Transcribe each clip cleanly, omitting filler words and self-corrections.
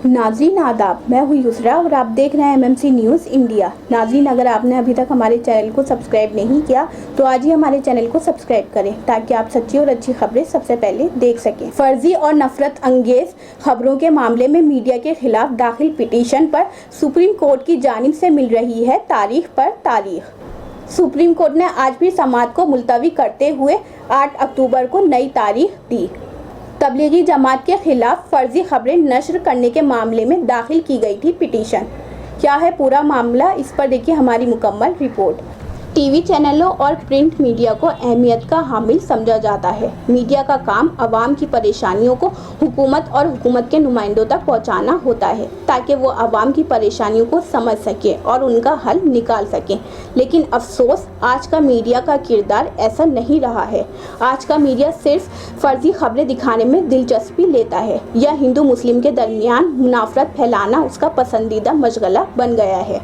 नाज़रीन आदाब, मैं हूँ युसरा और आप देख रहे हैं MMC न्यूज़ इंडिया। नाज़रीन, अगर आपने अभी तक हमारे चैनल को सब्सक्राइब नहीं किया तो आज ही हमारे चैनल को सब्सक्राइब करें ताकि आप सच्ची और अच्छी खबरें सबसे पहले देख सकें। फर्जी और नफरत अंगेज खबरों के मामले में मीडिया के खिलाफ दाखिल पिटीशन पर सुप्रीम कोर्ट की जानिब से मिल रही है तारीख पर तारीख। सुप्रीम कोर्ट ने आज भी समाअत को मुलतवी करते हुए 8 अक्टूबर को नई तारीख दी। तबलीगी जमात के खिलाफ फर्जी खबरें नश्र करने के मामले में दाखिल की गई थी पिटीशन। क्या है पूरा मामला, इस पर देखिए हमारी मुकम्मल रिपोर्ट। टीवी चैनलों और प्रिंट मीडिया को अहमियत का हामिल समझा जाता है। मीडिया का काम आवाम की परेशानियों को हुकूमत और हुकूमत के नुमाइंदों तक पहुंचाना होता है ताकि वो आवाम की परेशानियों को समझ सके और उनका हल निकाल सकें। लेकिन अफसोस, आज का मीडिया का किरदार ऐसा नहीं रहा है। आज का मीडिया सिर्फ फर्जी खबरें दिखाने में दिलचस्पी लेता है या हिंदू मुस्लिम के दरमियान मुनाफरत फैलाना उसका पसंदीदा मशगला बन गया है।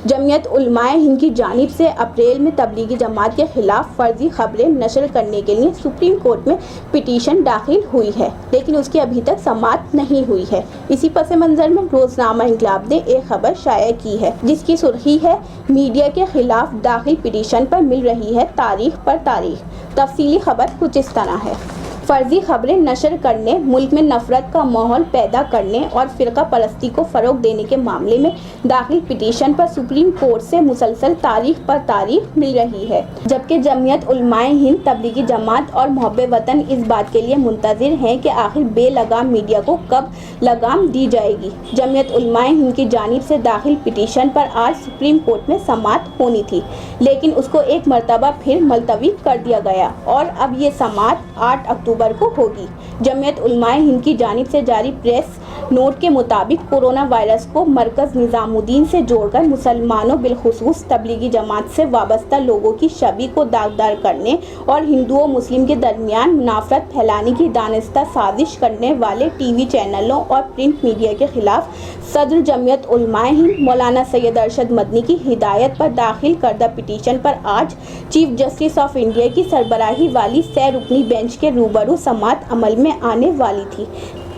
जमीयत उलमाए हिंद की जानिब से अप्रैल में तबलीगी जमात के खिलाफ फर्जी खबरें नशर करने के लिए सुप्रीम कोर्ट में पिटीशन दाखिल हुई है, लेकिन उसकी अभी तक समाअत नहीं हुई है। इसी पस मंज़र में रोज़नामा इंकलाब ने एक खबर शाया की है जिसकी सुर्खी है, मीडिया के खिलाफ दाखिल पिटीशन पर मिल रही है तारीख पर तारीख। तफसीली खबर कुछ इस तरह है। फर्जी खबरें नशर करने, मुल्क में नफरत का माहौल पैदा करने और फ़िरका परस्ती को फ़रोग देने के मामले में दाखिल पिटीशन पर सुप्रीम कोर्ट से मुसलसल तारीख पर तारीख मिल रही है, जबकि जमीयत उलमाए हिंद, तबलीगी जमात और मुहब्बे वतन इस बात के लिए मुंतज़िर हैं कि आखिर बेलगाम मीडिया को कब लगाम दी जाएगी। जमीयत उलमाए हिंद की जानिब से दाखिल पिटीशन पर आज सुप्रीम कोर्ट में समाअत होनी थी, लेकिन उसको एक मरतबा फिर मुलतवी कर दिया गया और अब ये समाअत 8 अक्टूबर को होगी। जमीयत उलमाए हिंद की जानिब से जारी प्रेस नोट के मुताबिक कोरोना वायरस को मरकज़ निज़ामुद्दीन से जोड़कर मुसलमानों बिलखुसूस तबलीगी जमात से वाबस्ता लोगों की छवि को दागदार करने और हिंदुओं मुस्लिम के दरमियान मुनाफरत फैलाने की दानिस्ता साजिश करने वाले टीवी चैनलों और प्रिंट मीडिया के खिलाफ सदर जमीयत उलमाए हिंद मौलाना सैयद अरशद मदनी की हिदायत पर दाखिल करदा पिटीशन पर आज चीफ जस्टिस ऑफ इंडिया की सरबराही वाली सह रुकनी बेंच के रूबरू समाअत अमल में आने वाली थी,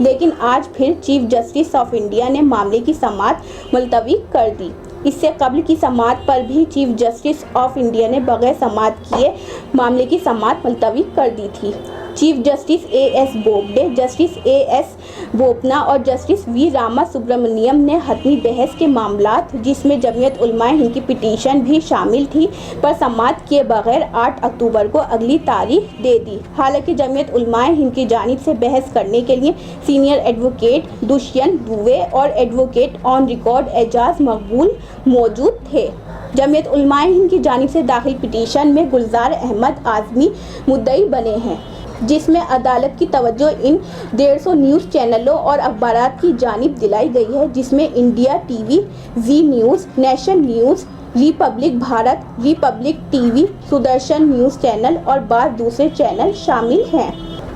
लेकिन आज फिर चीफ जस्टिस ऑफ इंडिया ने मामले की समाअत मुलतवी कर दी। इससे कबल की समाअत पर भी चीफ जस्टिस ऑफ इंडिया ने बगैर समाअत किए मामले की समाअत मुलतवी कर दी थी। Chief justice A.S. Bobde, justice A.S. Bopanna और जस्टिस V. रामा सुब्रमण्यम ने हतमी बहस के मामलात, जिसमें जमीयत उलमाए हिंद की पिटीशन भी शामिल थी, पर समाअत किए बगैर 8 अक्टूबर को अगली तारीख दे दी। हालांकि जमीयत उलमाए हिंद की जानिब से बहस करने के लिए सीनियर एडवोकेट दुष्यंत दुबे और एडवोकेट ऑन रिकॉर्ड एजाज मकबूल मौजूद थे। जमीयत उलमाए हिंद की जानिब से दाखिल पिटीशन में गुलजार अहमद आज़मी मुद्दई बने हैं, जिसमें अदालत की तवज्जो इन 150 न्यूज़ चैनलों और अखबारात की जानिब दिलाई गई है, जिसमें India TV, Zee news, nation news, republic Bharat, republic TV, Sudarshan news channel और बाज़ दूसरे चैनल शामिल हैं,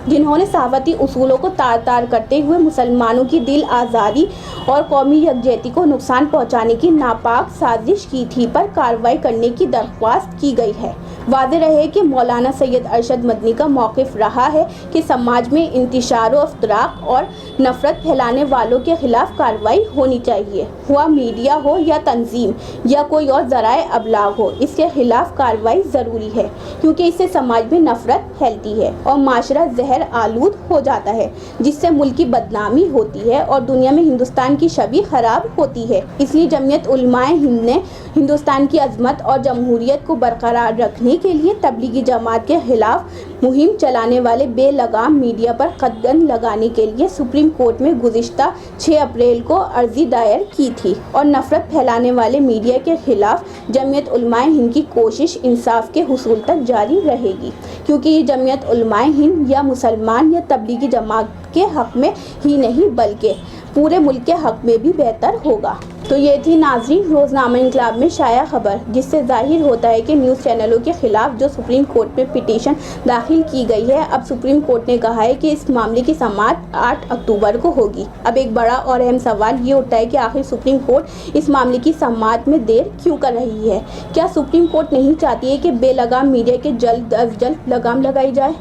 जिन्होंने सहाफ़ती उसूलों को तार तार करते हुए मुसलमानों की दिल आज़ादी और कौमी यकजहती को नुकसान पहुंचाने की नापाक साजिश की थी, पर कार्रवाई करने की दरख्वास्त की गई है। वाज़ेह रहे कि मौलाना सैयद अरशद मदनी का मौक़िफ़ रहा है कि समाज में इंतिशार व इफ्तराक और नफ़रत फैलाने वालों के ख़िलाफ़ कार्रवाई होनी चाहिए, हुआ मीडिया हो या तंजीम या कोई और ज़राए अबलाग हो, इसके ख़िलाफ़ कार्रवाई ज़रूरी है, क्योंकि इससे समाज में नफ़रत फैलती है और माशरा जहर आलूद हो जाता है, जिससे मुल्क की बदनामी होती है और दुनिया में हिंदुस्तान की छवि ख़राब होती है। इसलिए जमीयत उलमाए हिंद ने हिंदुस्तान की अज़मत और जमहूरियत को बरकरार रखने के लिए तबलीगी जमात के खिलाफ मुहिम चलाने वाले बेलगाम मीडिया पर कदम लगाने के लिए सुप्रीम कोर्ट में गुज़िश्ता 6 अप्रैल को अर्जी दायर की थी और नफ़रत फैलाने वाले मीडिया के खिलाफ जमीयत उलमाए हिंद की कोशिश इंसाफ के हुसूल तक जारी रहेगी, क्योंकि ये जमीयत उलमाए हिंद या मुसलमान या तबलीगी जमात के हक़ में ही नहीं बल्कि पूरे मुल्क के हक़ में भी बेहतर होगा। तो ये थी नाज़रीन रोज़नामा इंकलाब में शाया खबर, जिससे ज़ाहिर होता है कि न्यूज़ चैनलों के खिलाफ जो सुप्रीम कोर्ट में पिटीशन दाखिल की गई है, अब सुप्रीम कोर्ट ने कहा है कि इस मामले की समाअत 8 अक्टूबर को होगी। अब एक बड़ा और अहम सवाल ये उठता है कि आखिर सुप्रीम कोर्ट इस मामले की समाअत में देर क्यों कर रही है? क्या सुप्रीम कोर्ट नहीं चाहती है कि बेलगाम मीडिया के जल्द अज जल्द लगाम लगाई जाए?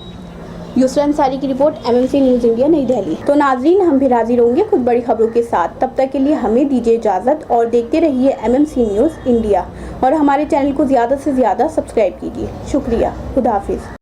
यूसरा अंसारी की रिपोर्ट, MMC न्यूज़ इंडिया, नई दिल्ली। तो नाजरीन, हम फिर हाजिर होंगे कुछ बड़ी खबरों के साथ। तब तक के लिए हमें दीजिए इजाज़त और देखते रहिए MMC न्यूज़ इंडिया और हमारे चैनल को ज़्यादा से ज़्यादा सब्सक्राइब कीजिए। शुक्रिया। खुदा हाफिज़।